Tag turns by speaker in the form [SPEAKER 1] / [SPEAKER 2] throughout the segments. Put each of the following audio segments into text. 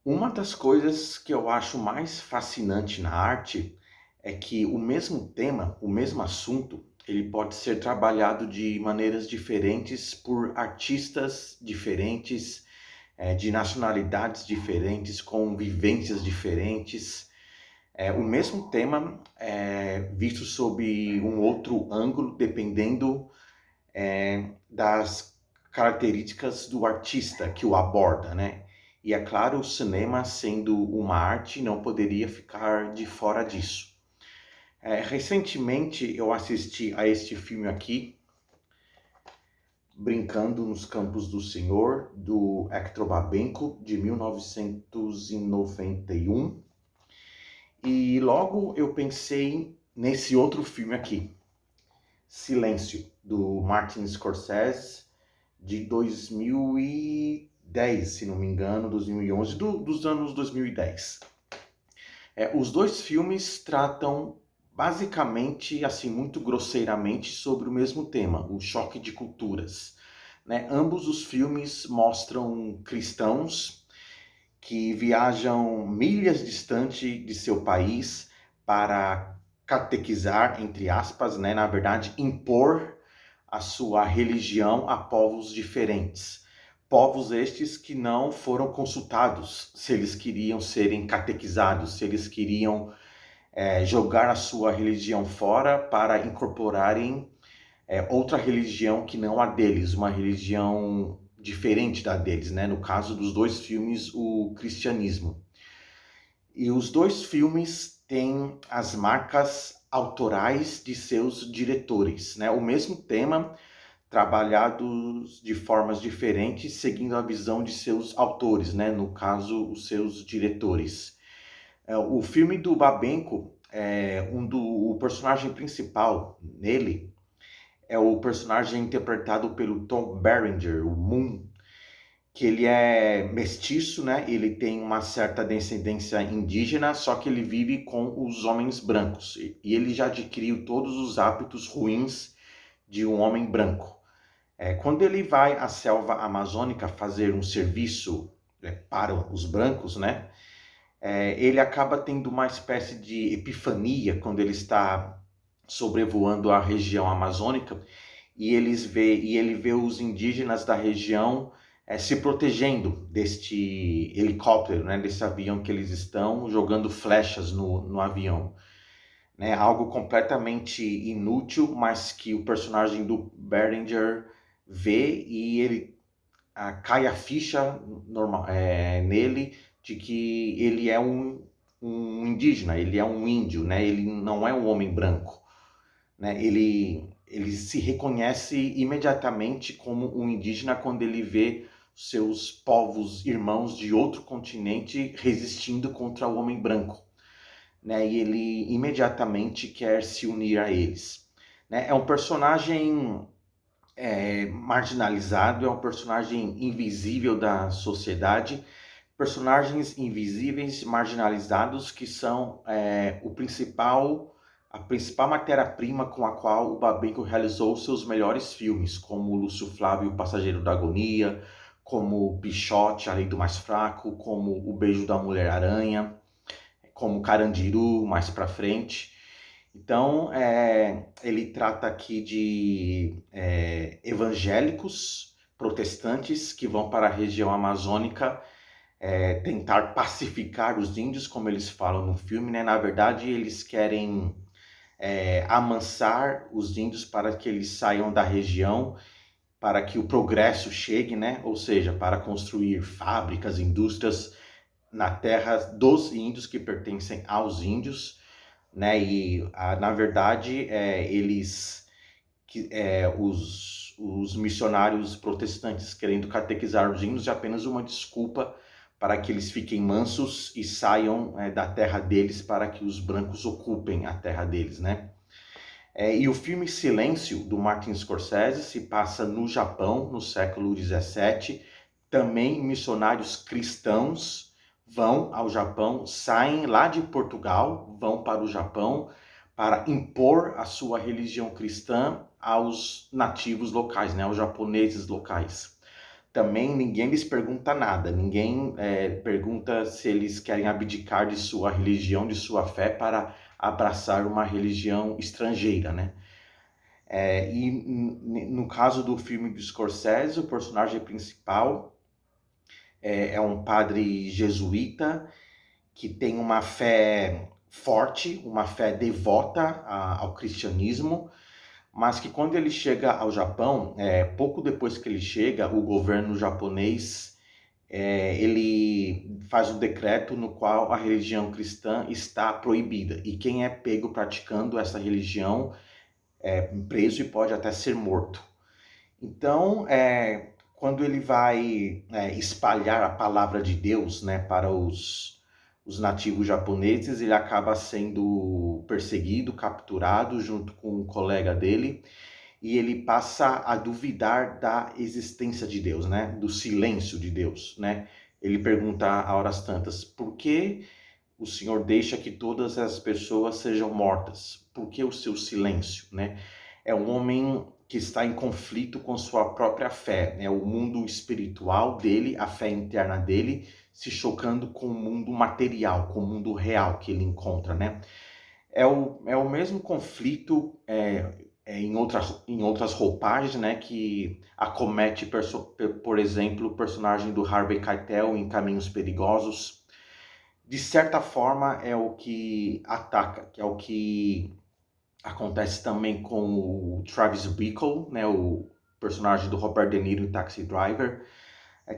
[SPEAKER 1] Uma das coisas que eu acho mais fascinante na arte é que o mesmo tema, o mesmo assunto, ele pode ser trabalhado de maneiras diferentes por artistas diferentes, de nacionalidades diferentes, com vivências diferentes. O mesmo tema é visto sob um outro ângulo, dependendo das características do artista que o aborda, né? E é claro, o cinema, sendo uma arte, não poderia ficar de fora disso. Recentemente eu assisti a este filme aqui, Brincando nos Campos do Senhor, do Hector Babenco, de 1991. E logo eu pensei nesse outro filme aqui, Silêncio, do Martin Scorsese, de 2010, se não me engano, 2011, dos anos 2010. Os dois filmes tratam basicamente, assim, muito grosseiramente, sobre o mesmo tema, o choque de culturas. Né? Ambos os filmes mostram cristãos que viajam milhas distante de seu país para catequizar, entre aspas, né? Na verdade, impor a sua religião a povos diferentes. Povos estes que não foram consultados se eles queriam serem catequizados, se eles queriam jogar a sua religião fora para incorporarem outra religião que não a deles, uma religião diferente da deles, né? No caso dos dois filmes, o cristianismo. E os dois filmes têm as marcas autorais de seus diretores, né? O mesmo tema, trabalhados de formas diferentes, seguindo a visão de seus autores, né? No caso, os seus diretores. O filme do Babenco, o personagem principal nele é o personagem interpretado pelo Tom Berenger, o Moon, que ele é mestiço, né? Ele tem uma certa descendência indígena, só que ele vive com os homens brancos. E ele já adquiriu todos os hábitos ruins de um homem branco. Quando ele vai à selva amazônica fazer um serviço para os brancos, né? Ele acaba tendo uma espécie de epifania quando ele está sobrevoando a região amazônica e ele vê os indígenas da região se protegendo deste helicóptero, né, desse avião que eles estão jogando flechas no avião. Né, algo completamente inútil, mas que o personagem do Berenger vê e ele cai a ficha nele de que ele é um indígena, ele é um índio, né? Ele não é um homem branco. Né? Ele se reconhece imediatamente como um indígena quando ele vê seus povos irmãos de outro continente resistindo contra o homem branco. Né? E ele imediatamente quer se unir a eles. Né? É um personagem marginalizado, é um personagem invisível da sociedade, personagens invisíveis, marginalizados, que são a principal matéria-prima com a qual o Babenco realizou seus melhores filmes, como Lúcio Flávio, O Passageiro da Agonia, como Pichote, A Lei do Mais Fraco, como O Beijo da Mulher-Aranha, como Carandiru, mais pra frente. Então, ele trata aqui de evangélicos protestantes que vão para a região amazônica tentar pacificar os índios, como eles falam no filme, né? Na verdade, eles querem amansar os índios para que eles saiam da região, para que o progresso chegue, né? Ou seja, para construir fábricas, indústrias na terra dos índios, que pertencem aos índios, né? E na verdade os missionários protestantes querendo catequizar os índios é apenas uma desculpa para que eles fiquem mansos e saiam da terra deles para que os brancos ocupem a terra deles, né? E o filme Silêncio, do Martin Scorsese, se passa no Japão, no século XVII. Também missionários cristãos vão ao Japão, saem lá de Portugal, vão para o Japão para impor a sua religião cristã aos nativos locais, né, aos japoneses locais. também ninguém lhes pergunta nada, ninguém pergunta se eles querem abdicar de sua religião, de sua fé, para abraçar uma religião estrangeira, né? No caso do filme do Scorsese, o personagem principal é um padre jesuíta que tem uma fé forte, uma fé devota ao cristianismo, mas que quando ele chega ao Japão, pouco depois que ele chega, o governo japonês ele faz um decreto no qual a religião cristã está proibida, e quem é pego praticando essa religião é preso e pode até ser morto. Então, quando ele vai espalhar a palavra de Deus, né, para os nativos japoneses, ele acaba sendo perseguido, capturado junto com um colega dele, e ele passa a duvidar da existência de Deus, né, do silêncio de Deus, né? Ele pergunta a horas tantas: por que o Senhor deixa que todas as pessoas sejam mortas? Por que o seu silêncio, né? É um homem que está em conflito com sua própria fé, né? O mundo espiritual dele, a fé interna dele, se chocando com o mundo material, com o mundo real que ele encontra, né? É o mesmo conflito em outras roupagens, né, que acomete, por exemplo, o personagem do Harvey Keitel em Caminhos Perigosos. De certa forma, é o que ataca, que é o que acontece também com o Travis Bickle, né, o personagem do Robert De Niro em Taxi Driver.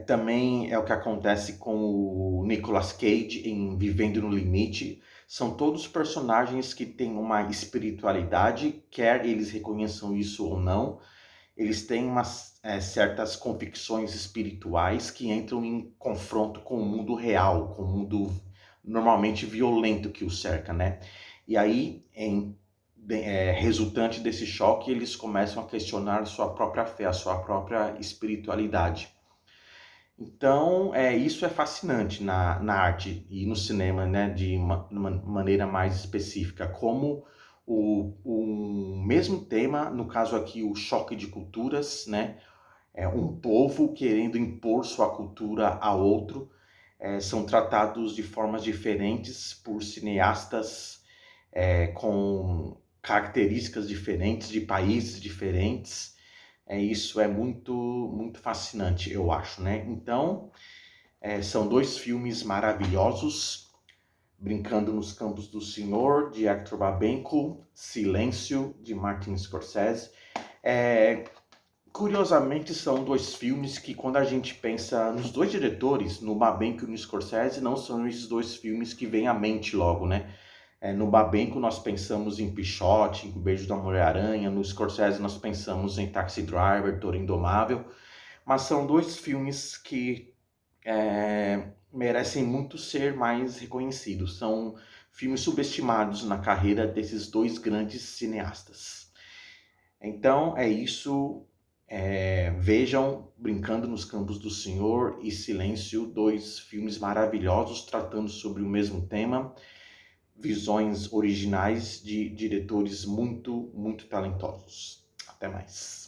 [SPEAKER 1] Também é o que acontece com o Nicolas Cage em Vivendo no Limite. São todos personagens que têm uma espiritualidade, quer eles reconheçam isso ou não. Eles têm certas convicções espirituais que entram em confronto com o mundo real, com o mundo normalmente violento que o cerca, né? E aí, resultante desse choque, eles começam a questionar sua própria fé, a sua própria espiritualidade. Então, isso é fascinante na arte e no cinema, né, de uma maneira mais específica, como o mesmo tema, no caso aqui o choque de culturas, né, um povo querendo impor sua cultura a outro, são tratados de formas diferentes por cineastas com características diferentes, de países diferentes. Isso é muito, muito fascinante, eu acho, né? Então, são dois filmes maravilhosos, Brincando nos Campos do Senhor, de Hector Babenco, Silêncio, de Martin Scorsese. Curiosamente, são dois filmes que, quando a gente pensa nos dois diretores, no Babenco e no Scorsese, não são esses dois filmes que vêm à mente logo, né? No Babenco nós pensamos em Pichote, em O Beijo da Mulher-Aranha, no Scorsese nós pensamos em Taxi Driver, Toro Indomável, mas são dois filmes que merecem muito ser mais reconhecidos. São filmes subestimados na carreira desses dois grandes cineastas. Então é isso. Vejam Brincando nos Campos do Senhor e Silêncio, dois filmes maravilhosos tratando sobre o mesmo tema, visões originais de diretores muito, muito talentosos. Até mais.